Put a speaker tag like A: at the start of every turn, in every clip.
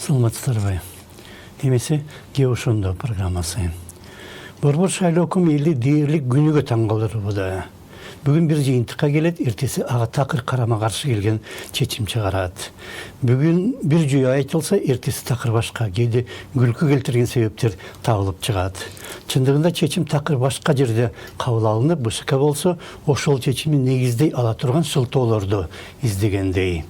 A: Саламатсыздарбы. Немесе Геошондо программасы. Борбор шайлоокум эли дээрлик күнүгө таң калдырууда. Бүгүн бир жыйынтыкка келет, эртеси ага такыр карама каршы келген чечим чыгарат. Бүгүн бир жүйө айтылса, эртеси такыр башка, кээде күлкү келтирген себептер табылып чыгат. Чындыгында чечим такыр башка жерде кабыл алынып, БШК болсо ошол чечимди негиздей ала турган шылтоолорду издегендей.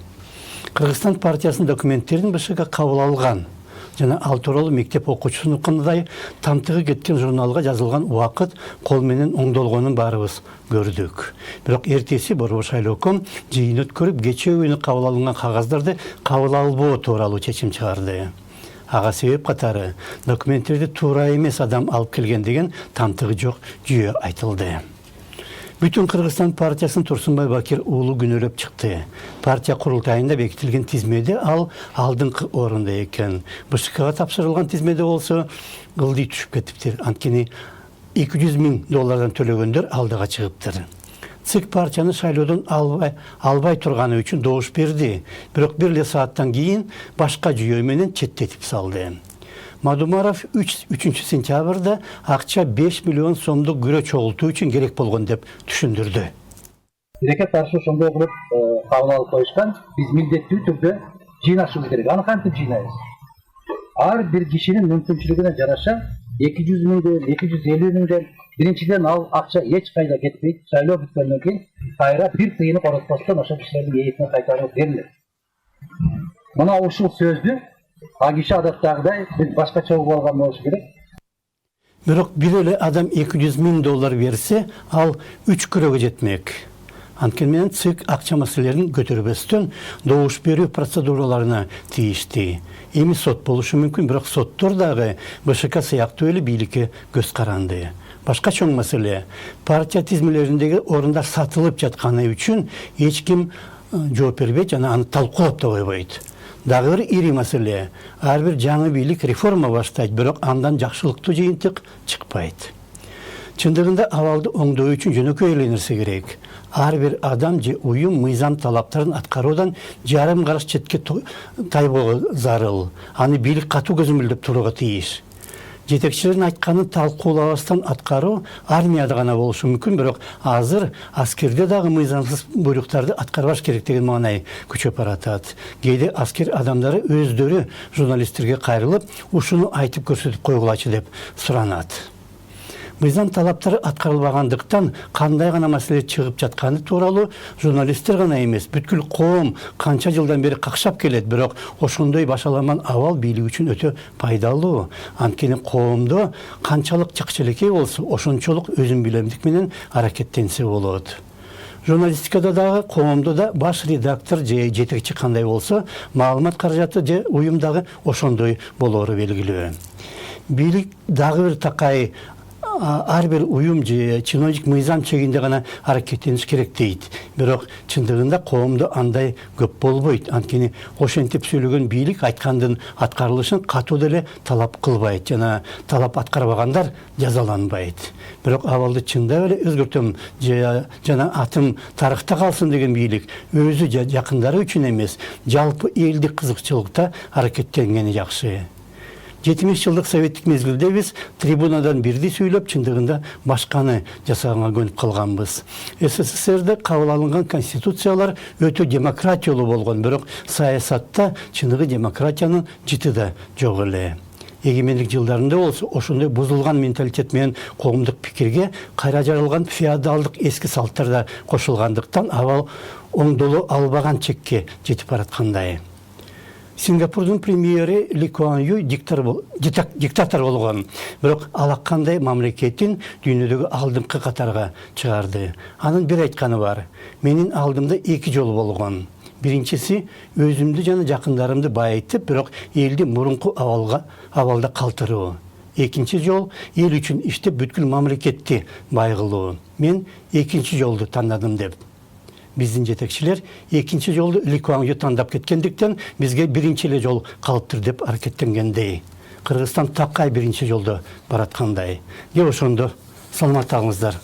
A: Кыргызстан партиясынын документтерин БШК кабыл алган. Жана ал тууралуу мектеп окуучусунукундай тамтыгы кеткен журналга жазылган убакыт кол менен оңдолгонун баарыбыз көрдүк. Бирок эртеси борбор шайлооком жыйын өткөрүп, кечээ күнү кабыл алынган кагаздарды кабыл албоо тууралуу чечим чыгарды. Ага себеп катары документтерди туура эмес адам алып келген деген тамтыгы жок жүйө айтылды. Бүтүн Кыргызстан партиясын Турсунбай Бакир уулу күнөөлөп чыкты. Партия курултайында бекитилген тизмеде ал алдыңкы орунда экен. БШКга тапшырылган тизмеде болсо ылдый түшүп кетиптир. Анткени $200 000 төлөгөндөр алдыга чыгыптыр. ЦИК партияны шайлоодон албай турганы үчүн добуш берди. Бирок бир эле сааттан кийин башка жүйө менен четтетип салды. Мадумаров 3 сентябрда акча 5 миллион сомдук күрө чогултуу үчүн керек болгон деп түшүндүрдү.
B: Тилекке каршы ошондой кылып кабыл алып коюшкан, биз милдеттүү түрдө жыйнашыбыз керек. Аны кантип жыйнайбыз? Ар бир кишинин мүмкүнчүлүгүнө жараша 200 миңден, 250 миңден биринчиден ал акча эч кайда кетпейт. Шайлоо бүткөндөн кийин кайра бир тыйыны коротпостон ошол кишилердин ээсине кайтарылып берилет. Мына ушул сөздү а киши адаттагыдай биз башкача угуп алган болушу керек.
A: Бирок бир эле адам $200 000 берсе, ал 3 күрөгө жетмек. Анткени менен ЦИК акча маселелерин көтөрбөстөн добуш берүү процедураларына тийишти. Эми сот болушу мүмкүн, бирок соттор дагы БШК сыяктуу эле бийликке көз каранды. Башка чоң маселе, партия тизмелериндеги орундар сатылып жатканы үчүн эч ким жооп бербейт жана аны талкуулап да койбойт. Дагы бир ири маселе, ар бир жаңы бийлик реформа баштайт, бирок андан жакшылыктуу жыйынтык чыкпайт. Чындыгында абалды оңдоо үчүн жөнөкөй эле нерсе керек. Ар бир адам же уюм мыйзам талаптарын аткаруудан жарым караш четке тайбоо зарыл. Аны бийлик катуу көзөмөлдөп турууга тийиш. Жетекчилердин айтканын талкуулабастан аткаруу армияда гана болушу мүмкүн, бирок азыр аскерде дагы мыйзамсыз буйруктарды аткарбаш керек деген маанай күчөп баратат. Кээде аскер адамдары өздөрү журналисттерге кайрылып, ушуну айтып көрсөтүп койгулачы деп суранат. Мыйзам талаптары аткарылбагандыктан кандай гана маселе чыгып жатканы тууралуу журналисттер гана эмес, бүткүл коом канча жылдан бери какшап келет, бирок ошондой башаламан абал бийлик үчүн өтө пайдалуу. Анткени коомдо канчалык чакчелекей болсо, ошончолук өзүн билемдик менен аракеттенсе болот. Журналистикада дагы, коомдо да баш редактор же жетекчи кандай болсо, маалымат каражаты же уюмдагы ошондой болоору белгилүү. Бийлик дагы бир такай ар бир уюм же чиновник мыйзам чегинде гана аракеттениш керек дейт. Бирок чындыгында коомдо андай көп болбойт. Анткени ошентип сүйлөгөн бийлик айткандын аткарылышын катуу деле талап кылбайт жана талап аткарбагандар жазаланбайт. Бирок абалды чындап эле өзгөртөм жана атым тарыхта калсын деген бийлик өзү жакындары үчүн эмес, жалпы элдик кызыкчылыкта аракеттенгени жакшы. 70 жылдык советтик мезгилде биз трибунадан бирди сүйлөп, чындыгында башканы жасаганга көнүп калганбыз. СССРде кабыл алынган конституциялар өтө демократиялуу болгон, бирок саясатта чындыгы демократиянын жыты да жок эле. Эгемендик жылдарында болсо ошондой бузулган менталитет менен коомдук пикирге кайра жаралган феодалдык эски салттар да кошулгандыктан абал оңдоло албаган чекке жетип бараткандай. Сингапурдун премьери Ли Куан Ю диктатор болгон, бирок алаккандай мамлекетин дүйнөдөгү алдыңкы катарга чыгарды. Анын бир айтканы бар: менин алдымда 2 жол болгон. Биринчиси өзүмдү жана жакындарымды байытып, бирок элди мурунку абалда калтыруу. Экинчи жол эл үчүн иштеп бүткүл мамлекетти байгылоо. Мен экинчи жолду тандадым деп. Биздин жетекчилер экинчи жолду Ли Куан Ю тандап кеткендиктен бизге биринчи эле жол калыптыр деп аракеттенгендей. Кыргызстан такай биринчи жолдо бараткандай. Ошондо саламат калыңыздар.